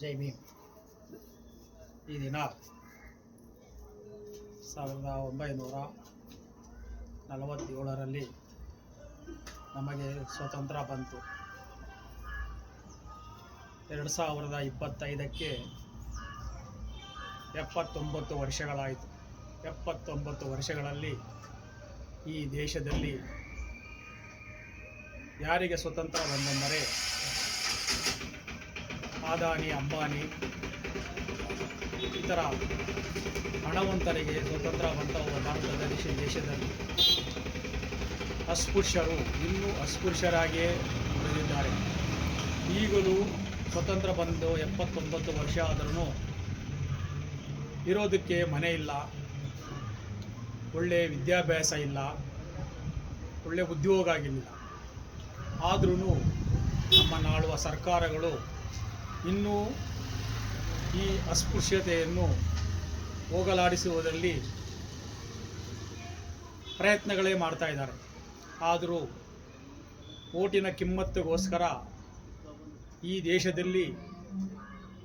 ಜೈ ಭೀಮ್. ಈ ದಿನ 1947ರಲ್ಲಿ ನಮಗೆ ಸ್ವಾತಂತ್ರ್ಯ ಬಂತು. 2025ಕ್ಕೆ 79 ವರ್ಷಗಳಾಯಿತು. 79 ವರ್ಷಗಳಲ್ಲಿ ಈ ದೇಶದಲ್ಲಿ ಯಾರಿಗೆ ಸ್ವತಂತ್ರ ಬಂದೆಂದರೆ ಅದಾನಿ, ಅಂಬಾನಿ ಇತರ ಹಣವಂತರಿಗೆ ಸ್ವತಂತ್ರ ಬಂದವು. ಭಾರತದ ದೇಶದಲ್ಲಿ ಅಸ್ಪೃಶ್ಯರು ಇನ್ನೂ ಅಸ್ಪೃಶ್ಯರಾಗಿಯೇ ಉಳಿದಿದ್ದಾರೆ. ಈಗಲೂ ಸ್ವತಂತ್ರ ಬಂದು 79 ವರ್ಷ ಆದರೂ ಇರೋದಕ್ಕೆ ಮನೆ ಇಲ್ಲ, ಒಳ್ಳೆಯ ವಿದ್ಯಾಭ್ಯಾಸ ಇಲ್ಲ, ಒಳ್ಳೆಯ ಉದ್ಯೋಗ ಆಗಿಲ್ಲ. ಆದ್ರೂ ನಮ್ಮ ನಾಳುವ ಸರ್ಕಾರಗಳು ಇನ್ನೂ ಈ ಅಸ್ಪೃಶ್ಯತೆಯನ್ನು ಹೋಗಲಾಡಿಸುವುದರಲ್ಲಿ ಪ್ರಯತ್ನಗಳೇ ಮಾಡ್ತಾ ಇದ್ದಾರೆ. ಆದರೂ ಓಟಿನ ಕಿಮ್ಮತ್ತಿಗೋಸ್ಕರ ಈ ದೇಶದಲ್ಲಿ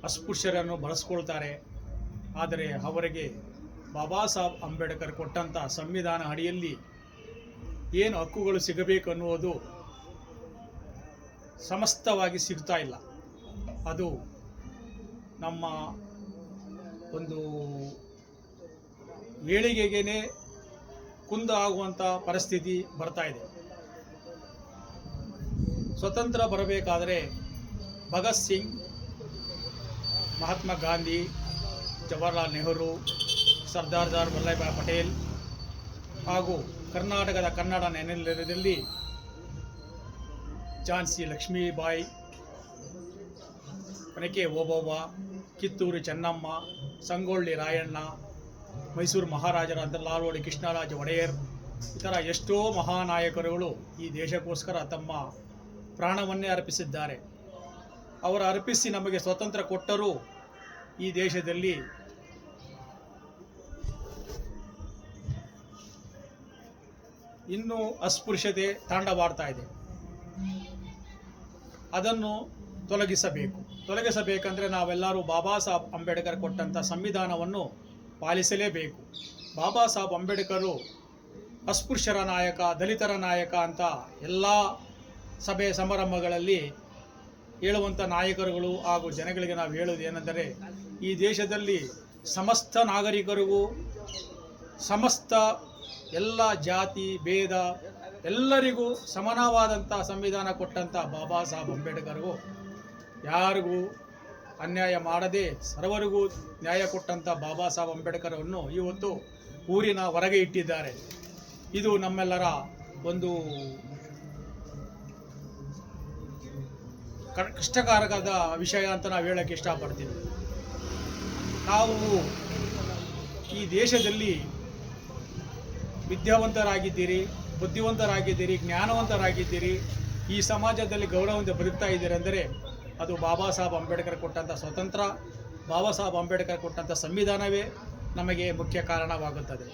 ಅಸ್ಪೃಶ್ಯರನ್ನು ಬಳಸ್ಕೊಳ್ತಾರೆ. ಆದರೆ ಅವರಿಗೆ ಬಾಬಾ ಸಾಹೇಬ್ ಅಂಬೇಡ್ಕರ್ ಕೊಟ್ಟಂಥ ಸಂವಿಧಾನ ಅಡಿಯಲ್ಲಿ ಏನು ಹಕ್ಕುಗಳು ಸಿಗಬೇಕು ಅನ್ನುವುದು ಸಮಸ್ತವಾಗಿ ಸಿಗ್ತಾ ಇಲ್ಲ. ಅದು ನಮ್ಮ ಒಂದು ಏಳಿಗೆಗೇ ಕುಂದು ಆಗುವಂಥ ಪರಿಸ್ಥಿತಿ ಬರ್ತಾ ಇದೆ. ಸ್ವತಂತ್ರ ಬರಬೇಕಾದರೆ ಭಗತ್ ಸಿಂಗ್, ಮಹಾತ್ಮ ಗಾಂಧಿ, ಜವಾಹರ್ಲಾಲ್ ನೆಹರು, ಸರ್ದಾರ್ ವಲ್ಲಭಭಾಯಿ ಪಟೇಲ್ ಹಾಗೂ ಕರ್ನಾಟಕದ ಕನ್ನಡ ನೆಲೆಯಲ್ಲಿ ಝಾನ್ಸಿ ಲಕ್ಷ್ಮೀಬಾಯಿ, ಒನಕೆ ಓಬವ್ವ, ಕಿತ್ತೂರು ಚೆನ್ನಮ್ಮ, ಸಂಗೊಳ್ಳಿ ರಾಯಣ್ಣ, ಮೈಸೂರು ಮಹಾರಾಜರಾದ ಲಾಲ್ವಾಡಿ ಕೃಷ್ಣರಾಜ ಒಡೆಯರ್ ಈ ಥರ ಎಷ್ಟೋ ಮಹಾನಾಯಕರುಗಳು ಈ ದೇಶಕ್ಕೋಸ್ಕರ ತಮ್ಮ ಪ್ರಾಣವನ್ನೇ ಅರ್ಪಿಸಿದ್ದಾರೆ. ಅವರು ಅರ್ಪಿಸಿ ನಮಗೆ ಸ್ವತಂತ್ರ ಕೊಟ್ಟರೂ ಈ ದೇಶದಲ್ಲಿ ಇನ್ನೂ ಅಸ್ಪೃಶ್ಯತೆ ತಾಂಡವಾಡ್ತಾ ಇದೆ. ಅದನ್ನು ತೊಲಗಿಸಬೇಕಂದ್ರೆ ನಾವೆಲ್ಲರೂ ಬಾಬಾ ಸಾಹೇಬ್ ಅಂಬೇಡ್ಕರ್ ಕೊಟ್ಟಂಥ ಸಂವಿಧಾನವನ್ನು ಪಾಲಿಸಲೇಬೇಕು. ಬಾಬಾ ಸಾಹೇಬ್ ಅಂಬೇಡ್ಕರು ಅಸ್ಪೃಶ್ಯರ ನಾಯಕ, ದಲಿತರ ನಾಯಕ ಅಂತ ಎಲ್ಲ ಸಭೆ ಸಮಾರಂಭಗಳಲ್ಲಿ ಹೇಳುವಂಥ ನಾಯಕರುಗಳು ಹಾಗೂ ಜನಗಳಿಗೆ ನಾವು ಹೇಳೋದು ಏನೆಂದರೆ, ಈ ದೇಶದಲ್ಲಿ ಸಮಸ್ತ ನಾಗರಿಕರಿಗೂ ಸಮಸ್ತ ಎಲ್ಲ ಜಾತಿ ಭೇದ ಎಲ್ಲರಿಗೂ ಸಮಾನವಾದಂಥ ಸಂವಿಧಾನ ಕೊಟ್ಟಂಥ ಬಾಬಾ ಸಾಹೇಬ್ ಅಂಬೇಡ್ಕರ್ಗೂ ಯಾರಿಗೂ ಅನ್ಯಾಯ ಮಾಡದೆ ಸರ್ವರಿಗೂ ನ್ಯಾಯ ಕೊಟ್ಟಂಥ ಬಾಬಾ ಸಾಹೇಬ್ ಅಂಬೇಡ್ಕರನ್ನು ಇವತ್ತು ಊರಿನ ಹೊರಗೆ ಇಟ್ಟಿದ್ದಾರೆ. ಇದು ನಮ್ಮೆಲ್ಲರ ಒಂದು ಕಷ್ಟಕಾರಕದ ವಿಷಯ ಅಂತ ನಾವು ಹೇಳೋಕ್ಕೆ ಇಷ್ಟಪಡ್ತೀವಿ. ನಾವು ಈ ದೇಶದಲ್ಲಿ ವಿದ್ಯಾವಂತರಾಗಿದ್ದೀರಿ, ಬುದ್ಧಿವಂತರಾಗಿದ್ದೀರಿ, ಜ್ಞಾನವಂತರಾಗಿದ್ದೀರಿ, ಈ ಸಮಾಜದಲ್ಲಿ ಗೌರವದಿಂದ ಬದುಕ್ತಾ ಇದ್ದೀರಿ ಅಂದರೆ ಅದು ಬಾಬಾ ಸಾಹೇಬ್ ಅಂಬೇಡ್ಕರ್ ಕೊಟ್ಟಂಥ ಸ್ವತಂತ್ರ, ಬಾಬಾ ಸಾಹೇಬ್ ಅಂಬೇಡ್ಕರ್ ಕೊಟ್ಟಂಥ ಸಂವಿಧಾನವೇ ನಮಗೆ ಮುಖ್ಯ ಕಾರಣವಾಗುತ್ತದೆ.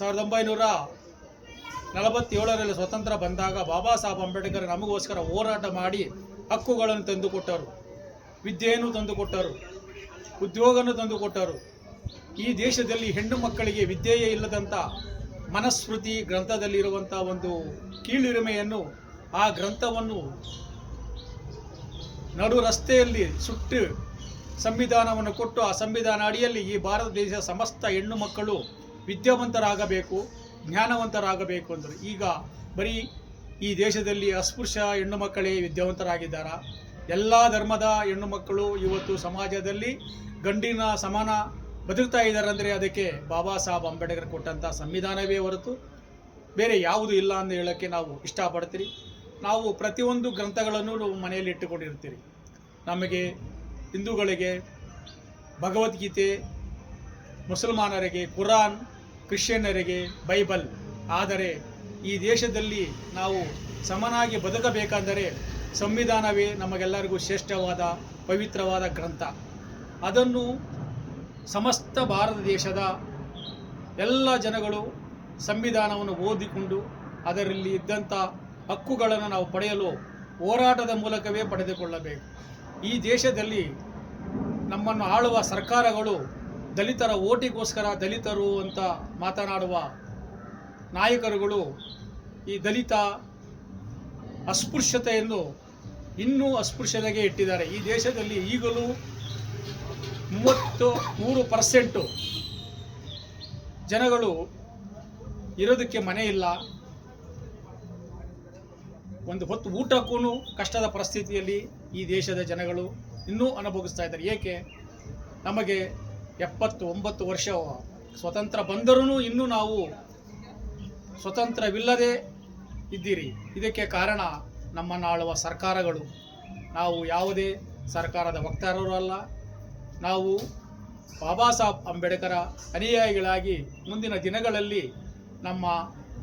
1947ರಲ್ಲಿ ಸ್ವತಂತ್ರ ಬಂದಾಗ ಬಾಬಾ ಸಾಹೇಬ್ ಅಂಬೇಡ್ಕರ್ ನಮಗೋಸ್ಕರ ಹೋರಾಟ ಮಾಡಿ ಹಕ್ಕುಗಳನ್ನು ತಂದುಕೊಟ್ಟರು, ವಿದ್ಯೆಯನ್ನು ತಂದುಕೊಟ್ಟರು, ಉದ್ಯೋಗವನ್ನು ತಂದುಕೊಟ್ಟರು. ಈ ದೇಶದಲ್ಲಿ ಹೆಣ್ಣು ಮಕ್ಕಳಿಗೆ ವಿದ್ಯೆಯೇ ಇಲ್ಲದಂಥ ಮನಸ್ಮೃತಿ ಗ್ರಂಥದಲ್ಲಿರುವಂಥ ಒಂದು ಕೀಳಿರಿಮೆಯನ್ನು, ಆ ಗ್ರಂಥವನ್ನು ನಡು ರಸ್ತೆಯಲ್ಲಿ ಸುಟ್ಟು ಸಂವಿಧಾನವನ್ನು ಕೊಟ್ಟು ಆ ಸಂವಿಧಾನ ಅಡಿಯಲ್ಲಿ ಈ ಭಾರತ ದೇಶದ ಸಮಸ್ತ ಹೆಣ್ಣು ಮಕ್ಕಳು ವಿದ್ಯಾವಂತರಾಗಬೇಕು, ಜ್ಞಾನವಂತರಾಗಬೇಕು ಅಂದರು. ಈಗ ಬರೀ ಈ ದೇಶದಲ್ಲಿ ಅಸ್ಪೃಶ್ಯ ಹೆಣ್ಣು ಮಕ್ಕಳೇ ವಿದ್ಯಾವಂತರಾಗಿದ್ದಾರೆ. ಎಲ್ಲ ಧರ್ಮದ ಹೆಣ್ಣು ಮಕ್ಕಳು ಇವತ್ತು ಸಮಾಜದಲ್ಲಿ ಗಂಡಿನ ಸಮಾನ ಬದುಕ್ತಾ ಇದ್ದಾರೆ ಅಂದರೆ ಅದಕ್ಕೆ ಬಾಬಾ ಸಾಹೇಬ್ ಅಂಬೇಡ್ಕರ್ ಕೊಟ್ಟಂಥ ಸಂವಿಧಾನವೇ ಹೊರತು ಬೇರೆ ಯಾವುದೂ ಇಲ್ಲ ಅಂತ ಹೇಳೋಕ್ಕೆ ನಾವು ಇಷ್ಟಪಡ್ತೀರಿ. ನಾವು ಪ್ರತಿಯೊಂದು ಗ್ರಂಥಗಳನ್ನು ನಾವು ಮನೆಯಲ್ಲಿ ಇಟ್ಟುಕೊಂಡಿರ್ತೀರಿ. ನಮಗೆ ಹಿಂದೂಗಳಿಗೆ ಭಗವದ್ಗೀತೆ, ಮುಸಲ್ಮಾನರಿಗೆ ಕುರಾನ್, ಕ್ರಿಶ್ಚಿಯನ್ನರಿಗೆ ಬೈಬಲ್. ಆದರೆ ಈ ದೇಶದಲ್ಲಿ ನಾವು ಸಮನಾಗಿ ಬದುಕಬೇಕೆಂದರೆ ಸಂವಿಧಾನವೇ ನಮಗೆಲ್ಲರಿಗೂ ಶ್ರೇಷ್ಠವಾದ ಪವಿತ್ರವಾದ ಗ್ರಂಥ. ಅದನ್ನು ಸಮಸ್ತ ಭಾರತ ದೇಶದ ಎಲ್ಲ ಜನಗಳು ಸಂವಿಧಾನವನ್ನು ಓದಿಕೊಂಡು ಅದರಲ್ಲಿ ಇದ್ದಂಥ ಹಕ್ಕುಗಳನ್ನು ನಾವು ಪಡೆಯಲು ಹೋರಾಟದ ಮೂಲಕವೇ ಪಡೆದುಕೊಳ್ಳಬೇಕು. ಈ ದೇಶದಲ್ಲಿ ನಮ್ಮನ್ನು ಆಳುವ ಸರ್ಕಾರಗಳು ದಲಿತರ ಓಟಿಗೋಸ್ಕರ ದಲಿತರು ಅಂತ ಮಾತನಾಡುವ ನಾಯಕರುಗಳು ಈ ದಲಿತ ಅಸ್ಪೃಶ್ಯತೆಯನ್ನು ಇನ್ನೂ ಅಸ್ಪೃಶ್ಯತೆಗೆ ಇಟ್ಟಿದ್ದಾರೆ. ಈ ದೇಶದಲ್ಲಿ ಈಗಲೂ 33% ಜನಗಳು ಇರೋದಕ್ಕೆ ಮನೆ ಇಲ್ಲ, ಒಂದು ಹೊತ್ತು ಊಟಕ್ಕೂ ಕಷ್ಟದ ಪರಿಸ್ಥಿತಿಯಲ್ಲಿ ಈ ದೇಶದ ಜನಗಳು ಇನ್ನೂ ಅನುಭವಿಸ್ತಾ ಇದ್ದಾರೆ. ಏಕೆ? ನಮಗೆ 79 ವರ್ಷ ಸ್ವತಂತ್ರ ಬಂದರೂ ಇನ್ನೂ ನಾವು ಸ್ವತಂತ್ರವಿಲ್ಲದೆ ಇದ್ದೀರಿ. ಇದಕ್ಕೆ ಕಾರಣ ನಮ್ಮನ್ನು ಆಳುವ ಸರ್ಕಾರಗಳು. ನಾವು ಯಾವುದೇ ಸರ್ಕಾರದ ವಕ್ತಾರರು ಅಲ್ಲ. ನಾವು ಬಾಬಾ ಸಾಹೇಬ್ ಅಂಬೇಡ್ಕರ ಅನುಯಾಯಿಗಳಾಗಿ ಮುಂದಿನ ದಿನಗಳಲ್ಲಿ ನಮ್ಮ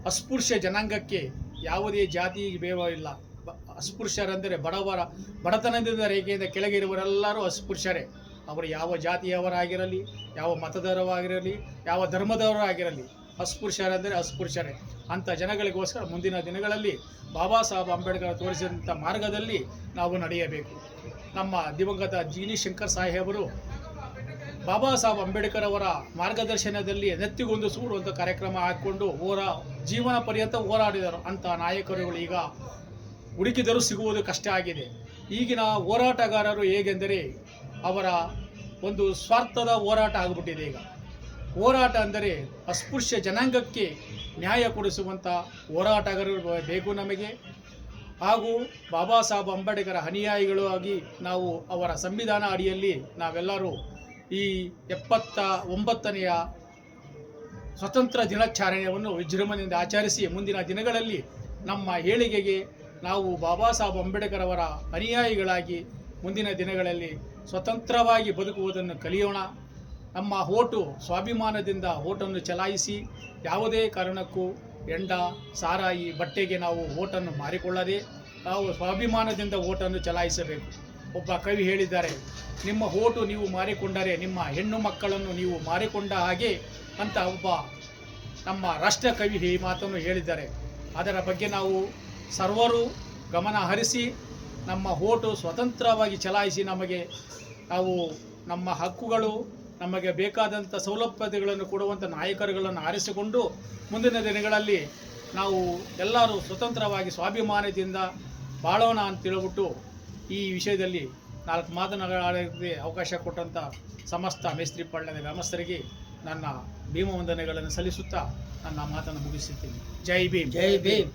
ಅಸ್ಪೃಶ್ಯ ಜನಾಂಗಕ್ಕೆ ಯಾವುದೇ ಜಾತಿ ಭೇದವಿಲ್ಲ. ಅಸ್ಪೃಶ್ಯರೆಂದರೆ ಬಡತನದಿಂದ ರೇಖೆಯಿಂದ ಕೆಳಗಿರುವರೆಲ್ಲರೂ ಅಸ್ಪೃಶ್ಯರೇ. ಅವರು ಯಾವ ಜಾತಿಯವರಾಗಿರಲಿ, ಯಾವ ಮತದವರಾಗಿರಲಿ, ಯಾವ ಧರ್ಮದವರಾಗಿರಲಿ, ಅಸ್ಪೃಶ್ಯರೆಂದರೆ ಅಸ್ಪೃಶ್ಯರೇ. ಅಂಥ ಜನಗಳಿಗೋಸ್ಕರ ಮುಂದಿನ ದಿನಗಳಲ್ಲಿ ಬಾಬಾ ಸಾಹೇಬ್ ಅಂಬೇಡ್ಕರ್ ತೋರಿಸಿದಂಥ ಮಾರ್ಗದಲ್ಲಿ ನಾವು ನಡೆಯಬೇಕು. ನಮ್ಮ ದಿವಂಗತ ಜಿ.ನಿ. ಶಂಕರ್ ಸಾಹೇಬರು ಬಾಬಾ ಸಾಹೇಬ್ ಅಂಬೇಡ್ಕರ್ ಅವರ ಮಾರ್ಗದರ್ಶನದಲ್ಲಿ ನೆತ್ತಿಗೊಂದು ಸೂಡುವಂಥ ಕಾರ್ಯಕ್ರಮ ಹಾಕಿಕೊಂಡು ಜೀವನ ಪರ್ಯಂತ ಹೋರಾಡಿದರು. ಅಂಥ ನಾಯಕರುಗಳು ಈಗ ಹುಡುಕಿದರೂ ಸಿಗುವುದು ಕಷ್ಟ ಆಗಿದೆ. ಈಗಿನ ಹೋರಾಟಗಾರರು ಹೇಗೆಂದರೆ ಅವರ ಒಂದು ಸ್ವಾರ್ಥದ ಹೋರಾಟ ಆಗಿಬಿಟ್ಟಿದೆ. ಈಗ ಹೋರಾಟ ಅಂದರೆ ಅಸ್ಪೃಶ್ಯ ಜನಾಂಗಕ್ಕೆ ನ್ಯಾಯ ಕೊಡಿಸುವಂಥ ಹೋರಾಟಗಾರರು ಬೇಕು ನಮಗೆ. ಹಾಗೂ ಬಾಬಾ ಸಾಹೇಬ್ ಅಂಬೇಡ್ಕರ್ ಅನುಯಾಯಿಗಳು ಆಗಿ ನಾವು ಅವರ ಸಂವಿಧಾನ ಅಡಿಯಲ್ಲಿ ನಾವೆಲ್ಲರೂ ಈ 79ನೇ ಸ್ವತಂತ್ರ ದಿನಾಚರಣೆಯನ್ನು ವಿಜೃಂಭಣೆಯಿಂದ ಆಚರಿಸಿ ಮುಂದಿನ ದಿನಗಳಲ್ಲಿ ನಮ್ಮ ಏಳಿಗೆಗೆ ನಾವು ಬಾಬಾ ಸಾಹೇಬ್ ಅಂಬೇಡ್ಕರ್ ಅವರ ಅನುಯಾಯಿಗಳಾಗಿ ಮುಂದಿನ ದಿನಗಳಲ್ಲಿ ಸ್ವತಂತ್ರವಾಗಿ ಬದುಕುವುದನ್ನು ಕಲಿಯೋಣ. ನಮ್ಮ ಓಟು ಸ್ವಾಭಿಮಾನದಿಂದ ಓಟನ್ನು ಚಲಾಯಿಸಿ ಯಾವುದೇ ಕಾರಣಕ್ಕೂ ಎಂಡ ಸಾರಾಯಿ ಬಟ್ಟೆಗೆ ನಾವು ಓಟನ್ನು ಮಾರಿಕೊಳ್ಳದೆ ನಾವು ಸ್ವಾಭಿಮಾನದಿಂದ ಓಟನ್ನು ಚಲಾಯಿಸಬೇಕು. ಒಬ್ಬ ಕವಿ ಹೇಳಿದ್ದಾರೆ, ನಿಮ್ಮ ಓಟು ನೀವು ಮಾರಿಕೊಂಡರೆ ನಿಮ್ಮ ಹೆಣ್ಣು ಮಕ್ಕಳನ್ನು ನೀವು ಮಾರಿಕೊಂಡ ಹಾಗೆ ಅಂತ ಒಬ್ಬ ನಮ್ಮ ರಾಷ್ಟ್ರ ಕವಿ ಈ ಮಾತನ್ನು ಹೇಳಿದ್ದಾರೆ. ಅದರ ಬಗ್ಗೆ ನಾವು ಸರ್ವರು ಗಮನ ಹರಿಸಿ ನಮ್ಮ ಓಟು ಸ್ವತಂತ್ರವಾಗಿ ಚಲಾಯಿಸಿ ನಾವು ನಮ್ಮ ಹಕ್ಕುಗಳು ನಮಗೆ ಬೇಕಾದಂಥ ಸೌಲಭ್ಯತೆಗಳನ್ನು ಕೊಡುವಂಥ ನಾಯಕರುಗಳನ್ನು ಆರಿಸಿಕೊಂಡು ಮುಂದಿನ ದಿನಗಳಲ್ಲಿ ನಾವು ಎಲ್ಲರೂ ಸ್ವತಂತ್ರವಾಗಿ ಸ್ವಾಭಿಮಾನದಿಂದ ಬಾಳೋಣ ಅಂತ ಹೇಳ್ಬಿಟ್ಟು ಈ ವಿಷಯದಲ್ಲಿ 4 ಮಾತನಾಡಲಿಕ್ಕೆ ಅವಕಾಶ ಕೊಟ್ಟಂಥ ಸಮಸ್ತ ಮೇಸ್ತ್ರಿ ಪಳ್ಳದ ಗ್ರಾಮಸ್ಥರಿಗೆ ನನ್ನ ಭೀಮ ವಂದನೆಗಳನ್ನು ಸಲ್ಲಿಸುತ್ತಾ ನನ್ನ ಮಾತನ್ನು ಮುಗಿಸುತ್ತೀನಿ. ಜೈ ಭೀಮ್. ಜೈ ಭೀಮ್.